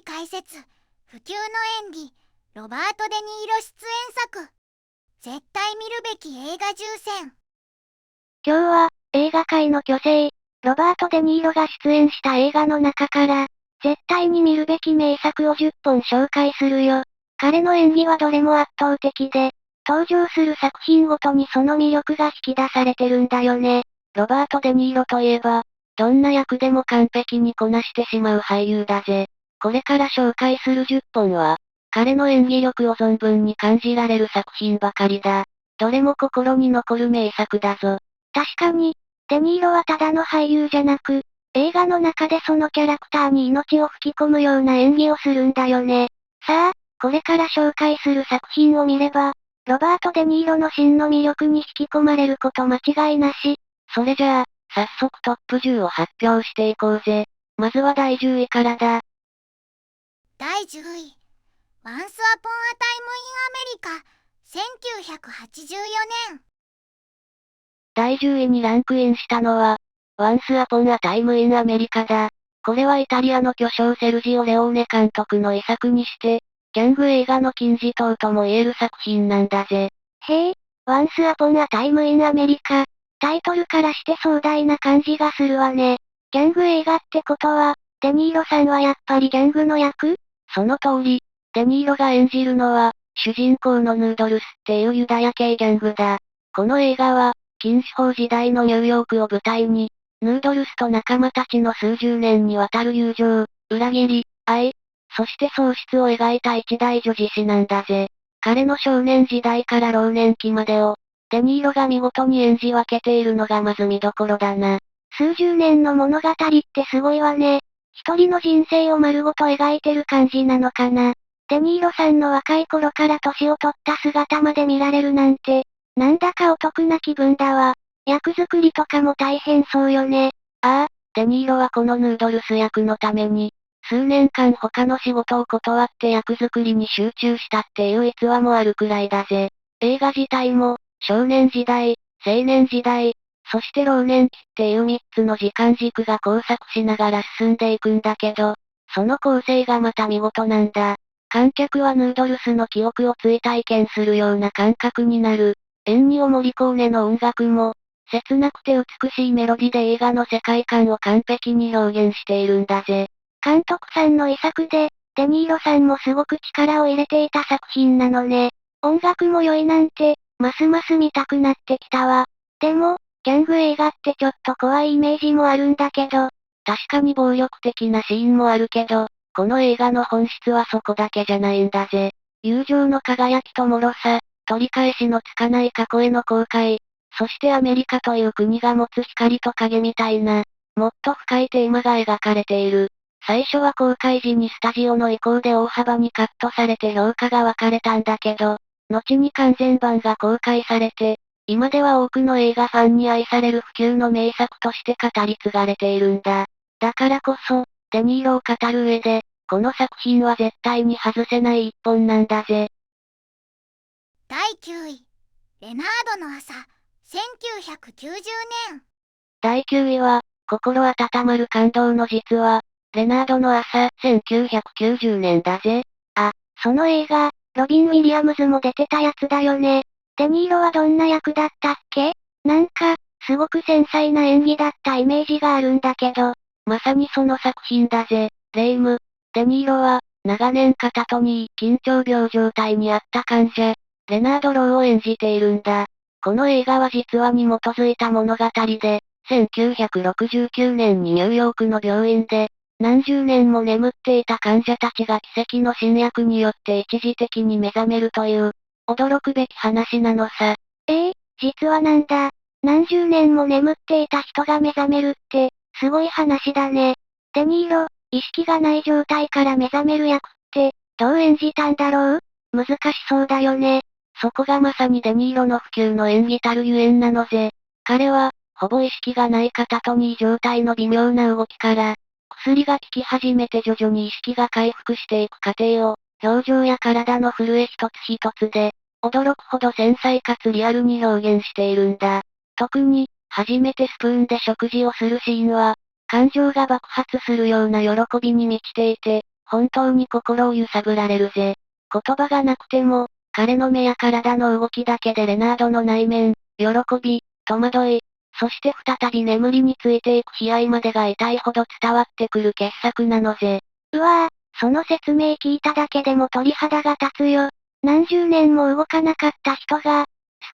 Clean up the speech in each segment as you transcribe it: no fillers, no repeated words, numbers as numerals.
解説。不朽の演技。ロバート・デ・ニーロ出演作。絶対見るべき映画重選。今日は、映画界の巨星、ロバート・デ・ニーロが出演した映画の中から、絶対に見るべき名作を10本紹介するよ。彼の演技はどれも圧倒的で、登場する作品ごとにその魅力が引き出されてるんだよね。ロバート・デ・ニーロといえば、どんな役でも完璧にこなしてしまう俳優だぜ。これから紹介する10本は、彼の演技力を存分に感じられる作品ばかりだ。どれも心に残る名作だぞ。確かに、デニーロはただの俳優じゃなく、映画の中でそのキャラクターに命を吹き込むような演技をするんだよね。さあ、これから紹介する作品を見れば、ロバート・デニーロの真の魅力に引き込まれること間違いなし。それじゃあ、早速トップ10を発表していこうぜ。まずは第10位からだ。第10位。Once Upon a Time in America。1984年。第10位にランクインしたのは、Once Upon a Time in America だ。これはイタリアの巨匠セルジオ・レオーネ監督の遺作にして、ギャング映画の金字塔とも言える作品なんだぜ。へえ、Once Upon a Time in America。タイトルからして壮大な感じがするわね。ギャング映画ってことは、デニーロさんはやっぱりギャングの役？その通り、デニーロが演じるのは、主人公のヌードルスっていうユダヤ系ギャングだ。この映画は、禁酒法時代のニューヨークを舞台に、ヌードルスと仲間たちの数十年にわたる友情、裏切り、愛、そして喪失を描いた一大女子誌なんだぜ。彼の少年時代から老年期までを、デニーロが見事に演じ分けているのがまず見どころだな。数十年の物語ってすごいわね。一人の人生を丸ごと描いてる感じなのかな。デニーロさんの若い頃から年を取った姿まで見られるなんて、なんだかお得な気分だわ。役作りとかも大変そうよね。ああ、デニーロはこのヌードルス役のために、数年間他の仕事を断って役作りに集中したっていう逸話もあるくらいだぜ。映画自体も、少年時代、青年時代、そして老年期っていう3つの時間軸が交錯しながら進んでいくんだけど、その構成がまた見事なんだ。観客はヌードルスの記憶を追体験するような感覚になる。エンニオ・モリコーネの音楽も、切なくて美しいメロディで映画の世界観を完璧に表現しているんだぜ。監督さんの遺作で、デニーロさんもすごく力を入れていた作品なのね。音楽も良いなんて、ますます見たくなってきたわ。でも、ギャング映画ってちょっと怖いイメージもあるんだけど、確かに暴力的なシーンもあるけど、この映画の本質はそこだけじゃないんだぜ。友情の輝きと脆さ、取り返しのつかない過去への後悔、そしてアメリカという国が持つ光と影みたいな、もっと深いテーマが描かれている。最初は公開時にスタジオの意向で大幅にカットされて評価が分かれたんだけど、後に完全版が公開されて、今では多くの映画ファンに愛される不朽の名作として語り継がれているんだ。だからこそ、デニーロを語る上で、この作品は絶対に外せない一本なんだぜ。第9位。レナードの朝。1990年。第9位は、心温まる感動の実話、レナードの朝、1990年だぜ。あ、その映画、ロビン・ウィリアムズも出てたやつだよね。デニーロはどんな役だったっけ？なんか、すごく繊細な演技だったイメージがあるんだけど。まさにその作品だぜ、レイム。デニーロは、長年肩とに緊張病状態にあった患者、レナード・ローを演じているんだ。この映画は実話に基づいた物語で、1969年にニューヨークの病院で、何十年も眠っていた患者たちが奇跡の新薬によって一時的に目覚めるという、驚くべき話なのさ。実はなんだ。何十年も眠っていた人が目覚めるって、すごい話だね。デニーロ、意識がない状態から目覚める役って、どう演じたんだろう？難しそうだよね。そこがまさにデニーロの不朽の演技たるゆえんなのぜ。彼は、ほぼ意識がない肩とに状態の微妙な動きから、薬が効き始めて徐々に意識が回復していく過程を、表情や体の震え一つ一つで、驚くほど繊細かつリアルに表現しているんだ。特に、初めてスプーンで食事をするシーンは、感情が爆発するような喜びに満ちていて、本当に心を揺さぶられるぜ。言葉がなくても、彼の目や体の動きだけでレナードの内面、喜び、戸惑い、そして再び眠りについていく悲哀までが痛いほど伝わってくる傑作なのぜ。うわぁ、その説明聞いただけでも鳥肌が立つよ。何十年も動かなかった人が、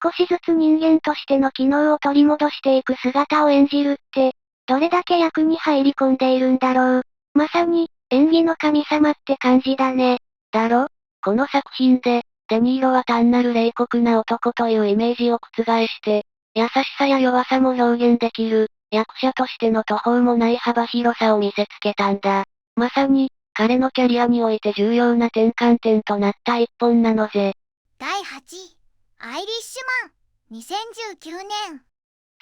少しずつ人間としての機能を取り戻していく姿を演じるって、どれだけ役に入り込んでいるんだろう。まさに、演技の神様って感じだね。だろ？この作品で、デニーロは単なる冷酷な男というイメージを覆して、優しさや弱さも表現できる、役者としての途方もない幅広さを見せつけたんだ。まさに、彼のキャリアにおいて重要な転換点となった一本なのぜ。第8位、アイリッシュマン、2019年。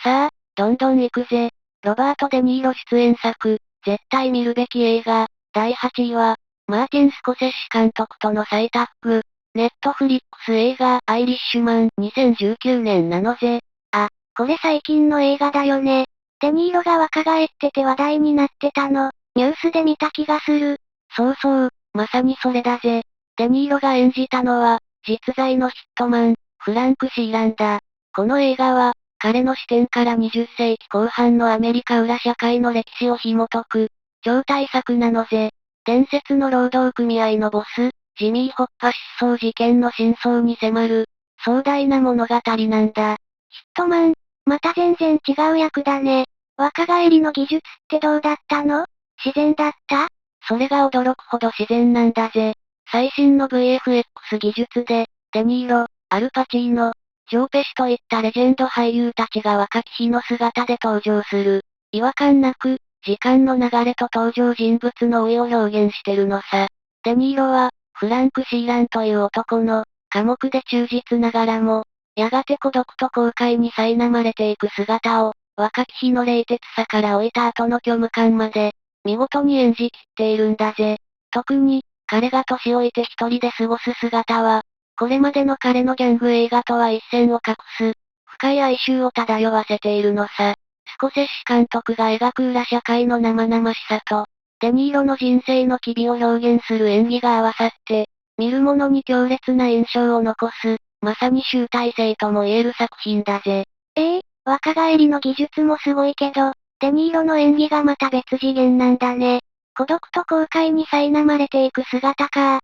さあ、どんどん行くぜ。ロバート・デ・ニーロ出演作、絶対見るべき映画、第8位は、マーティン・スコセッシ監督との再タッグ、ネットフリックス映画、アイリッシュマン、2019年なのぜ。あ、これ最近の映画だよね。デニーロが若返ってて話題になってたの、ニュースで見た気がする。そうそう、まさにそれだぜ。デニーロが演じたのは、実在のヒットマン、フランク・シーランだ。この映画は、彼の視点から20世紀後半のアメリカ裏社会の歴史を紐解く、超大作なのぜ。伝説の労働組合のボス、ジミー・ホッパ失踪事件の真相に迫る、壮大な物語なんだ。ヒットマン、また全然違う役だね。若返りの技術ってどうだったの？自然だった？それが驚くほど自然なんだぜ。最新の VFX 技術で、デニーロ、アルパチーノ、ジョーペシといったレジェンド俳優たちが若き日の姿で登場する。違和感なく、時間の流れと登場人物の老いを表現してるのさ。デニーロは、フランク・シーランという男の、寡黙で忠実ながらも、やがて孤独と後悔に苛まれていく姿を、若き日の冷徹さから老いた後の虚無感まで、見事に演じきっているんだぜ。特に、彼が年老いて一人で過ごす姿は、これまでの彼のギャング映画とは一線を画す、深い哀愁を漂わせているのさ。スコセッシ監督が描く裏社会の生々しさと、デニーロの人生の機微を表現する演技が合わさって、見る者に強烈な印象を残す、まさに集大成とも言える作品だぜ。若返りの技術もすごいけど、デニーロの演技がまた別次元なんだね。孤独と後悔に苛まれていく姿か。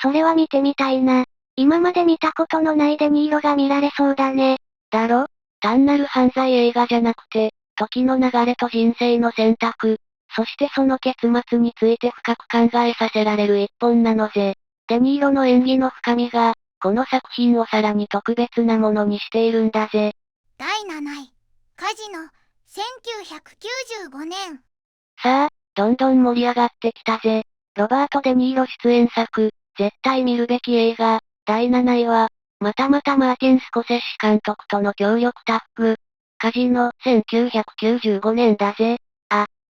それは見てみたいな。今まで見たことのないデニーロが見られそうだね。だろ？単なる犯罪映画じゃなくて、時の流れと人生の選択、そしてその結末について深く考えさせられる一本なのぜ。デニーロの演技の深みが、この作品をさらに特別なものにしているんだぜ。第7位、カジノ、1995年。さあ、どんどん盛り上がってきたぜ。ロバート・デ・ニーロ出演作、絶対見るべき映画、第7位は、またまたマーティン・スコセッシ監督との協力タッグ。カジノ、1995年だぜ。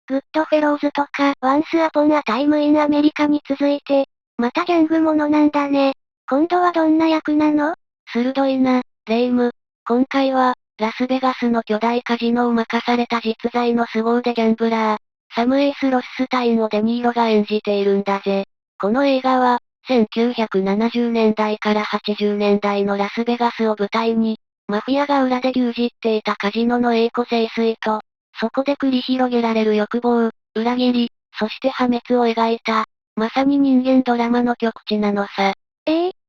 グッドフェローズとか、ワンスアポンアタイムインアメリカに続いて、またギャングものなんだね。今度はどんな役なの？鋭いな、レイム。今回は、ラスベガスの巨大カジノを任された実在の凄腕ギャンブラー、サムエイス・ロススタインをデニーロが演じているんだぜ。この映画は、1970年代から80年代のラスベガスを舞台に、マフィアが裏で牛耳っていたカジノの栄枯盛衰と、そこで繰り広げられる欲望、裏切り、そして破滅を描いた、まさに人間ドラマの極致なのさ。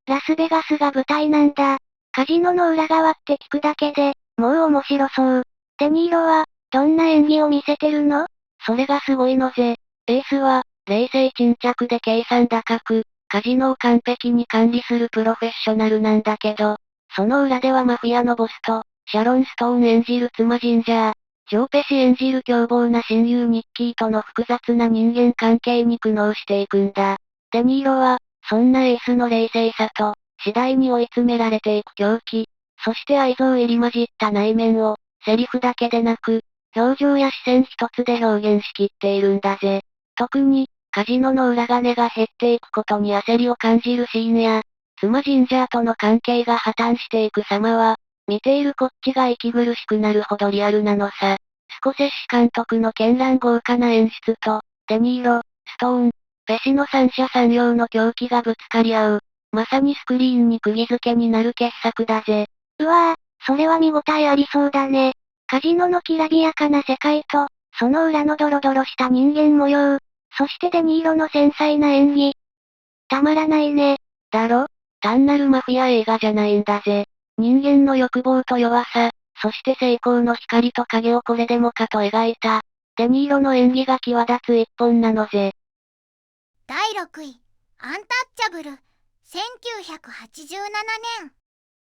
ラスベガスが舞台なんだ。カジノの裏側って聞くだけで、もう面白そう。デニーロは、どんな演技を見せてるの？それがすごいのぜ。エースは、冷静沈着で計算高く、カジノを完璧に管理するプロフェッショナルなんだけど、その裏ではマフィアのボスと、シャロン・ストーン演じる妻ジンジャー、ジョーペシ演じる凶暴な親友ニッキーとの複雑な人間関係に苦悩していくんだ。デニーロは、そんなエースの冷静さと、次第に追い詰められていく狂気、そして愛憎入り混じった内面を、セリフだけでなく、表情や視線一つで表現しきっているんだぜ。特に、カジノの裏金が減っていくことに焦りを感じるシーンや、妻ジンジャーとの関係が破綻していく様は、見ているこっちが息苦しくなるほどリアルなのさ。スコセッシ監督の絢爛豪華な演出と、デニーロ、ストーン、ペシの三者三様の狂気がぶつかり合う。まさにスクリーンに釘付けになる傑作だぜ。うわぁ、それは見応えありそうだね。カジノのきらびやかな世界と、その裏のドロドロした人間模様、そしてデニーロの繊細な演技。たまらないね。だろ？単なるマフィア映画じゃないんだぜ。人間の欲望と弱さ、そして成功の光と影をこれでもかと描いた、デニーロの演技が際立つ一本なのぜ。第6位、アンタッチャブル、1987年。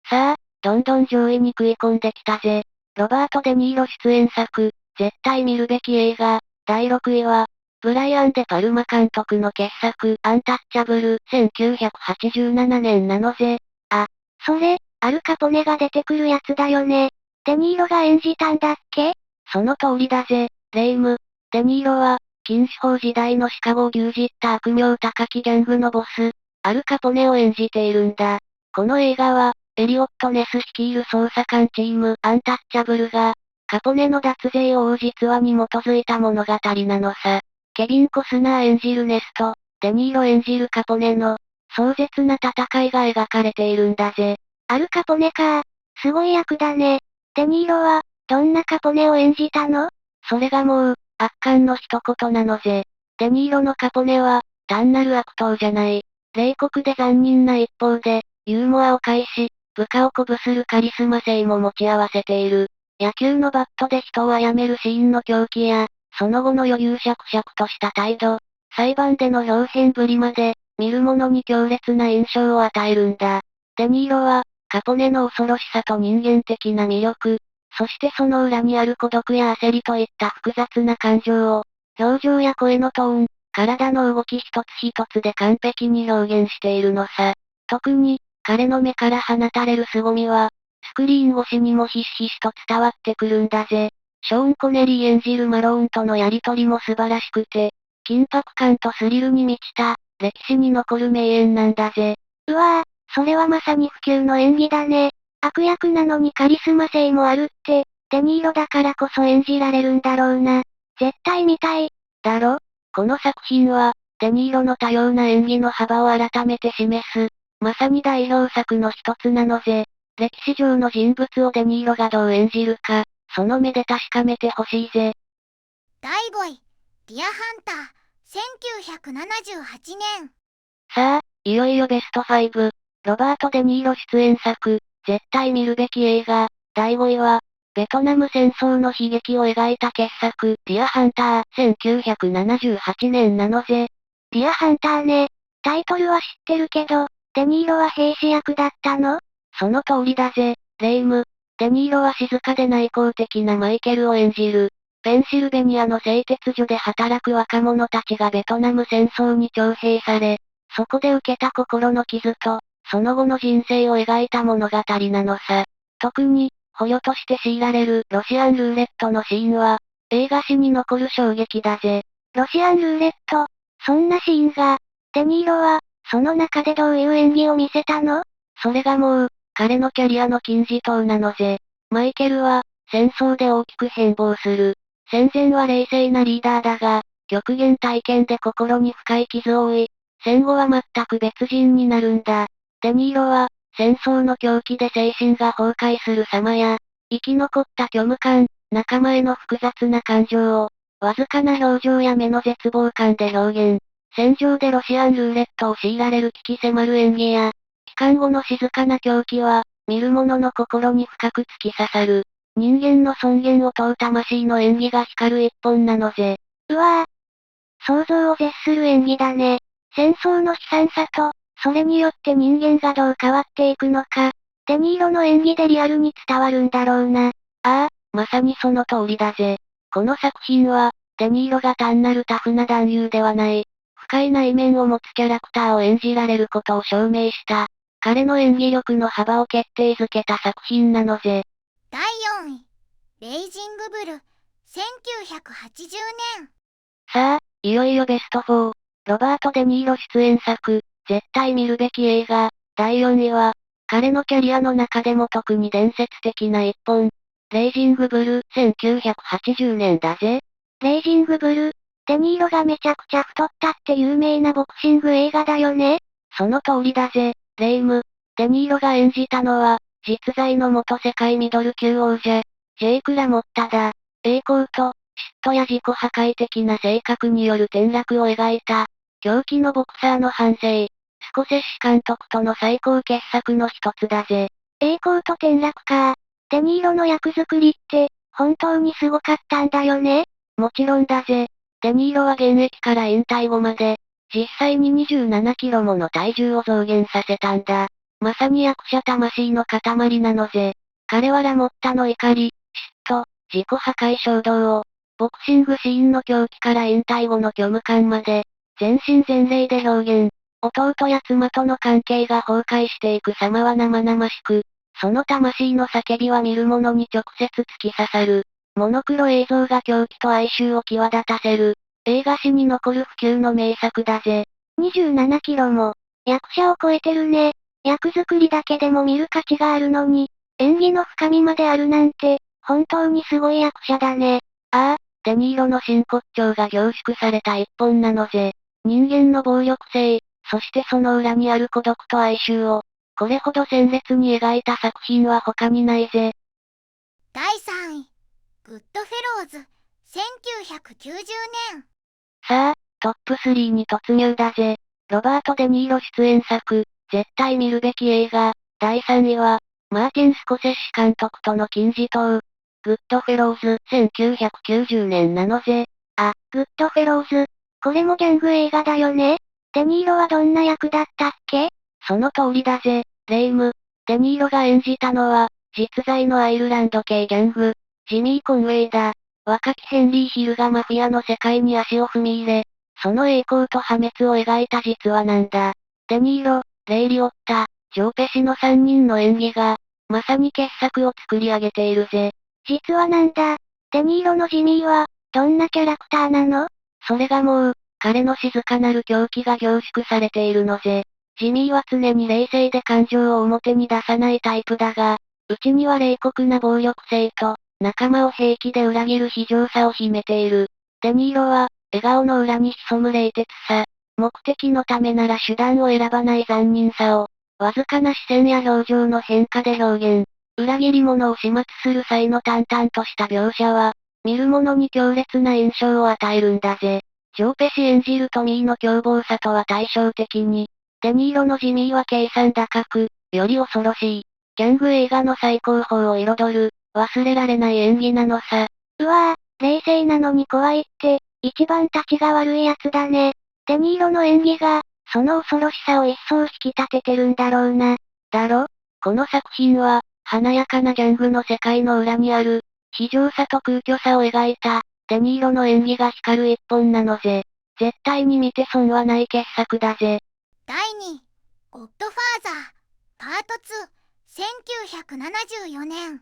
さあ、どんどん上位に食い込んできたぜ。ロバート・デニーロ出演作、絶対見るべき映画、第6位は、ブライアン・デ・パルマ監督の傑作、アンタッチャブル、1987年なのぜ。あ、それ、アルカポネが出てくるやつだよね。デニーロが演じたんだっけ？その通りだぜ、レイム。デニーロは、禁酒法時代のシカゴを牛耳った悪名高きギャングのボス、アルカポネを演じているんだ。この映画は、エリオット・ネス率いる捜査官チーム、アンタッチャブルが、カポネの脱税を追う実話に基づいた物語なのさ。ケビン・コスナー演じるネスと、デニーロ演じるカポネの、壮絶な戦いが描かれているんだぜ。アルカポネか。すごい役だね。デニーロは、どんなカポネを演じたの？それがもう、圧巻の一言なのぜ。デニーロのカポネは、単なる悪党じゃない。冷酷で残忍な一方で、ユーモアを介し、部下を鼓舞するカリスマ性も持ち合わせている。野球のバットで人を殺めるシーンの狂気や、その後の余裕しゃくしゃくとした態度、裁判での表現ぶりまで、見る者に強烈な印象を与えるんだ。デニーロは、カポネの恐ろしさと人間的な魅力、そしてその裏にある孤独や焦りといった複雑な感情を、表情や声のトーン、体の動き一つ一つで完璧に表現しているのさ。特に、彼の目から放たれる凄みは、スクリーン越しにもひしひしと伝わってくるんだぜ。ショーン・コネリー演じるマローンとのやりとりも素晴らしくて、緊迫感とスリルに満ちた、歴史に残る名演なんだぜ。うわぁ、それはまさに不朽の演技だね。悪役なのにカリスマ性もあるって、デニーロだからこそ演じられるんだろうな。絶対見たい。だろ？この作品は、デニーロの多様な演技の幅を改めて示す、まさに代表作の一つなのぜ。歴史上の人物をデニーロがどう演じるか、その目で確かめてほしいぜ。第5位、ディアハンター、1978年。さあ、いよいよベスト5。ロバート・デニーロ出演作、絶対見るべき映画、第5位は、ベトナム戦争の悲劇を描いた傑作、ディアハンター、1978年なのぜ。ディアハンターね。タイトルは知ってるけど、デニーロは兵士役だったの？その通りだぜ、レイム。デニーロは静かで内向的なマイケルを演じる。ペンシルベニアの製鉄所で働く若者たちがベトナム戦争に徴兵され、そこで受けた心の傷と、その後の人生を描いた物語なのさ。特に、捕虜として強いられるロシアンルーレットのシーンは、映画史に残る衝撃だぜ。ロシアンルーレット、そんなシーンが、デニーロは、その中でどういう演技を見せたの？それがもう、彼のキャリアの金字塔なのぜ。マイケルは、戦争で大きく変貌する。戦前は冷静なリーダーだが、極限体験で心に深い傷を負い、戦後は全く別人になるんだ。デニーロは、戦争の狂気で精神が崩壊する様や、生き残った虚無感、仲間への複雑な感情を、わずかな表情や目の絶望感で表現。戦場でロシアンルーレットを強いられる危機迫る演技や、帰還後の静かな狂気は、見る者の心に深く突き刺さる。人間の尊厳を問う魂の演技が光る一本なのぜ。うわぁ。想像を絶する演技だね。戦争の悲惨さと、それによって人間がどう変わっていくのか、デニーロの演技でリアルに伝わるんだろうな。ああ、まさにその通りだぜ。この作品は、デニーロが単なるタフな男優ではない、深い内面を持つキャラクターを演じられることを証明した、彼の演技力の幅を決定づけた作品なのぜ。第4位、レイジングブル、1980年。さあ、いよいよベスト4。ロバート・デニーロ出演作、絶対見るべき映画、第4位は、彼のキャリアの中でも特に伝説的な一本、レイジングブル、1980年だぜ。レイジングブル、デニーロがめちゃくちゃ太ったって有名なボクシング映画だよね。その通りだぜ、レイム。デニーロが演じたのは、実在の元世界ミドル級王者、ジェイク・ラモッタだ。栄光と、嫉妬や自己破壊的な性格による転落を描いた、狂気のボクサーの反省。スコセッシ監督との最高傑作の一つだぜ。栄光と転落か。デニーロの役作りって、本当にすごかったんだよね。もちろんだぜ。デニーロは現役から引退後まで、実際に27キロもの体重を増減させたんだ。まさに役者魂の塊なのぜ。彼はラモッタの怒り、嫉妬、自己破壊衝動を、ボクシングシーンの狂気から引退後の虚無感まで、全身全霊で表現。弟や妻との関係が崩壊していく様は生々しく、その魂の叫びは見る者に直接突き刺さる。モノクロ映像が狂気と哀愁を際立たせる。映画史に残る不朽の名作だぜ。27キロも、役者を超えてるね。役作りだけでも見る価値があるのに、演技の深みまであるなんて、本当にすごい役者だね。ああ、デニーロの真骨頂が凝縮された一本なのぜ。人間の暴力性、そしてその裏にある孤独と哀愁を、これほど鮮烈に描いた作品は他にないぜ。第3位、グッドフェローズ、1990年。さあ、トップ3に突入だぜ。ロバート・デ・ニーロ出演作、絶対見るべき映画、第3位は、マーティン・スコセッシ監督との金字塔、グッドフェローズ、1990年なのぜ。あ、グッドフェローズ。これもギャング映画だよね。デニーロはどんな役だったっけ？その通りだぜ、レイム。デニーロが演じたのは、実在のアイルランド系ギャング、ジミー・コンウェイだ。若きヘンリー・ヒルがマフィアの世界に足を踏み入れ、その栄光と破滅を描いた実話なんだ。デニーロ、レイ・リオッタ、ジョー・ペシの3人の演技が、まさに傑作を作り上げているぜ。実はなんだ。デニーロのジミーは、どんなキャラクターなの？それがもう、彼の静かなる狂気が凝縮されているのぜ。ジミーは常に冷静で感情を表に出さないタイプだが、内には冷酷な暴力性と、仲間を平気で裏切る非情さを秘めている。デニーロは、笑顔の裏に潜む冷徹さ、目的のためなら手段を選ばない残忍さを、わずかな視線や表情の変化で表現。裏切り者を始末する際の淡々とした描写は、見る者に強烈な印象を与えるんだぜ。ジョー・ペシ演じるトミーの凶暴さとは対照的に、デニーロのジミーは計算高く、より恐ろしい。ギャング映画の最高峰を彩る、忘れられない演技なのさ。うわぁ、冷静なのに怖いって、一番立ちが悪いやつだね。デニーロの演技が、その恐ろしさを一層引き立ててるんだろうな。だろ？この作品は、華やかなギャングの世界の裏にある、非情さと空虚さを描いた、デニーロの演技が光る一本なのぜ。絶対に見て損はない傑作だぜ。第2位、ゴッドファーザー、パート2、1974年。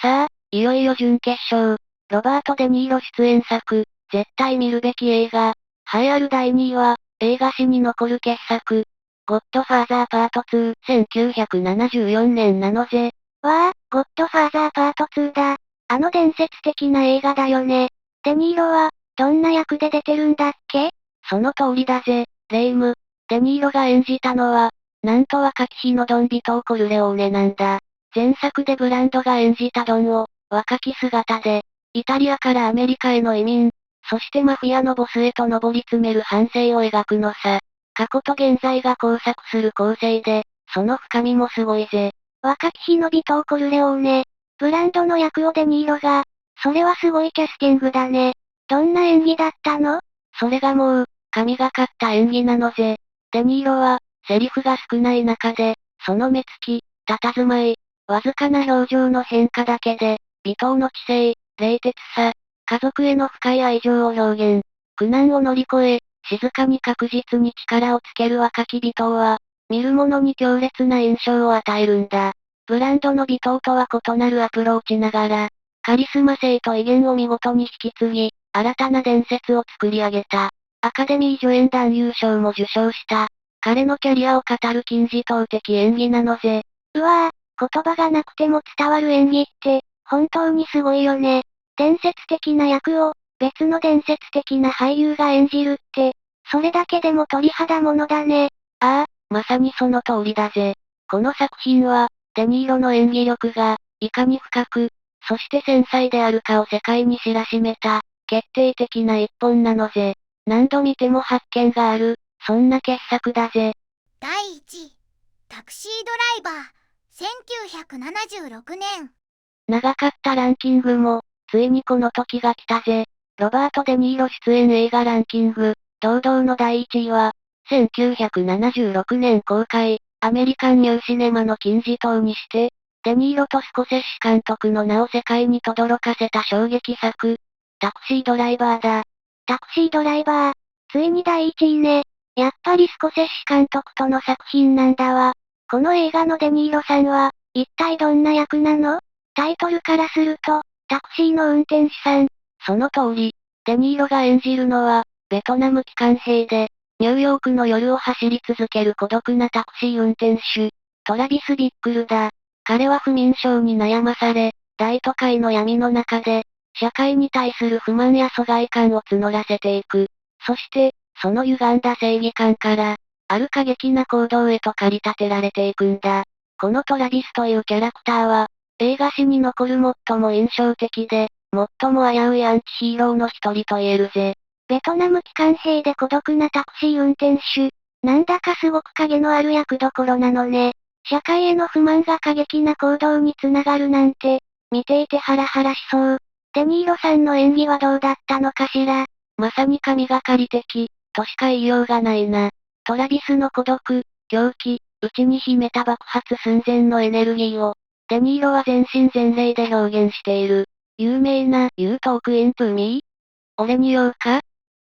さあ、いよいよ準決勝。ロバート・デ・ニーロ出演作、絶対見るべき映画。栄えある第2位は、映画史に残る傑作。ゴッドファーザーパート2、1974年なのぜ。わあ、ゴッドファーザーパート2だ。あの伝説的な映画だよね。デニーロは、どんな役で出てるんだっけ？その通りだぜ、レイム。デニーロが演じたのは、なんと若き日のドン・ビトー・コルレオーネなんだ。前作でブランドが演じたドンを、若き姿で、イタリアからアメリカへの移民、そしてマフィアのボスへと上り詰める半生を描くのさ。過去と現在が交錯する構成で、その深みもすごいぜ。若き日のビトー・コルレオーネ。ブランドの役をデニーロが。それはすごいキャスティングだね。どんな演技だったの？それがもう、神がかった演技なのぜ。デニーロは、セリフが少ない中で、その目つき、佇まい、わずかな表情の変化だけで、微糖の知性、冷徹さ、家族への深い愛情を表現。苦難を乗り越え、静かに確実に力をつける若き微糖は、見る者に強烈な印象を与えるんだ。ブランドの微糖とは異なるアプローチながら、カリスマ性と威厳を見事に引き継ぎ、新たな伝説を作り上げた。アカデミー助演男優賞も受賞した。彼のキャリアを語る金字塔的演技なのぜ。うわぁ、言葉がなくても伝わる演技って、本当にすごいよね。伝説的な役を、別の伝説的な俳優が演じるって、それだけでも鳥肌ものだね。ああ、まさにその通りだぜ。この作品は、デニーロの演技力が、いかに深く、そして繊細であるかを世界に知らしめた、決定的な一本なのぜ。何度見ても発見がある、そんな傑作だぜ。第1位、タクシードライバー、1976年。長かったランキングも、ついにこの時が来たぜ。ロバート・デ・ニーロ出演映画ランキング、堂々の第1位は、1976年公開、アメリカンニューシネマの金字塔にして、デニーロとスコセッシ監督の名を世界に轟かせた衝撃作、タクシードライバーだ。タクシードライバー、ついに第1位ね。やっぱりスコセッシ監督との作品なんだわ。この映画のデニーロさんは、一体どんな役なの？タイトルからすると、タクシーの運転手さん。その通り、デニーロが演じるのは、ベトナム帰還兵で、ニューヨークの夜を走り続ける孤独なタクシー運転手、トラビス・ビックルだ。彼は不眠症に悩まされ、大都会の闇の中で、社会に対する不満や疎外感を募らせていく。そして、その歪んだ正義感から、ある過激な行動へと駆り立てられていくんだ。このトラビスというキャラクターは、映画史に残る最も印象的で、最も危ういアンチヒーローの一人と言えるぜ。ベトナム帰還兵で孤独なタクシー運転手。なんだかすごく影のある役どころなのね。社会への不満が過激な行動につながるなんて、見ていてハラハラしそう。デニーロさんの演技はどうだったのかしら。まさに神がかり的、としか言いようがないな。トラビスの孤独、狂気、内に秘めた爆発寸前のエネルギーを、デニーロは全身全霊で表現している。有名な、You talk into me? 俺に言うか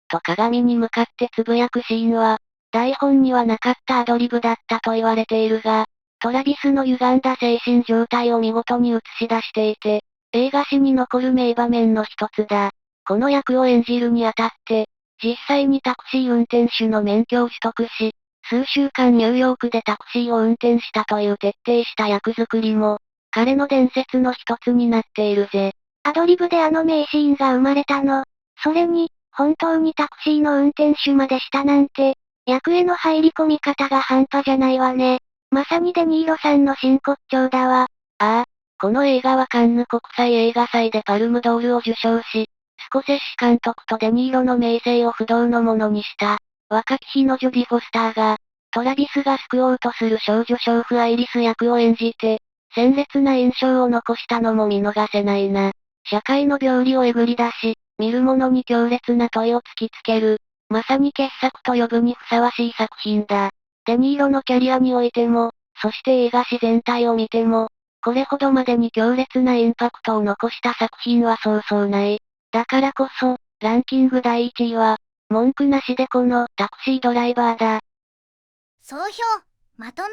と鏡に向かってつぶやくシーンは、台本にはなかったアドリブだったと言われているが、トラビスの歪んだ精神状態を見事に映し出していて、映画史に残る名場面の一つだ。この役を演じるにあたって、実際にタクシー運転手の免許を取得し、数週間ニューヨークでタクシーを運転したという徹底した役作りも、彼の伝説の一つになっているぜ。アドリブであの名シーンが生まれたの。それに、本当にタクシーの運転手までしたなんて、役への入り込み方が半端じゃないわね。まさにデニーロさんの真骨頂だわ。ああ、この映画はカンヌ国際映画祭でパルムドールを受賞し、スコセッシ監督とデニーロの名声を不動のものにした。若き日のジョディ・フォスターが、トラビスが救おうとする少女娼婦アイリス役を演じて、鮮烈な印象を残したのも見逃せないな。社会の病理をえぐり出し、見る者に強烈な問いを突きつける、まさに傑作と呼ぶにふさわしい作品だ。デニーロのキャリアにおいても、そして映画史全体を見ても、これほどまでに強烈なインパクトを残した作品はそうそうない。だからこそ、ランキング第1位は、文句なしでこのタクシードライバーだ。総評、まとめ。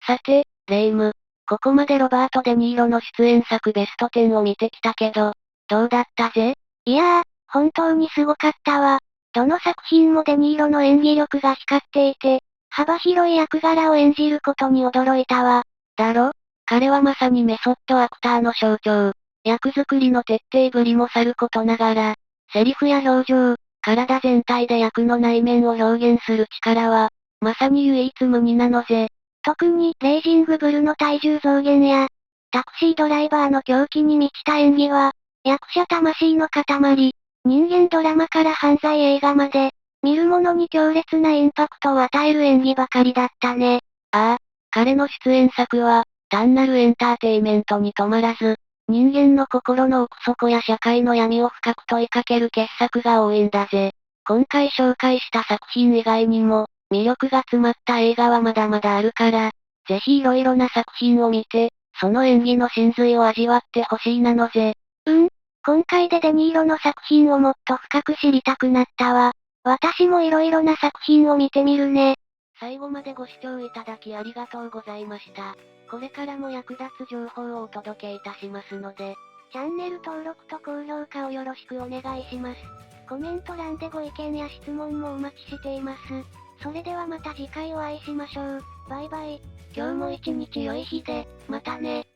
さて、レイム。ここまでロバート・デ・ニーロの出演作ベスト10を見てきたけど、どうだったぜ？いやー、本当にすごかったわ。どの作品もデニーロの演技力が光っていて、幅広い役柄を演じることに驚いたわ。だろ？彼はまさにメソッドアクターの象徴。役作りの徹底ぶりもさることながら、セリフや表情、体全体で役の内面を表現する力は、まさに唯一無二なのぜ。特に、レイジングブルの体重増減や、タクシードライバーの狂気に満ちた演技は、役者魂の塊。人間ドラマから犯罪映画まで、見る者に強烈なインパクトを与える演技ばかりだったね。ああ、彼の出演作は、単なるエンターテイメントに止まらず、人間の心の奥底や社会の闇を深く問いかける傑作が多いんだぜ。今回紹介した作品以外にも、魅力が詰まった映画はまだまだあるから、ぜひ色々な作品を見て、その演技の真髄を味わってほしいなのぜ。今回でデニーロの作品をもっと深く知りたくなったわ。私も色々な作品を見てみるね。最後までご視聴いただきありがとうございました。これからも役立つ情報をお届けいたしますので、チャンネル登録と高評価をよろしくお願いします。コメント欄でご意見や質問もお待ちしています。それではまた次回お会いしましょう。バイバイ。今日も一日良い日で、またね。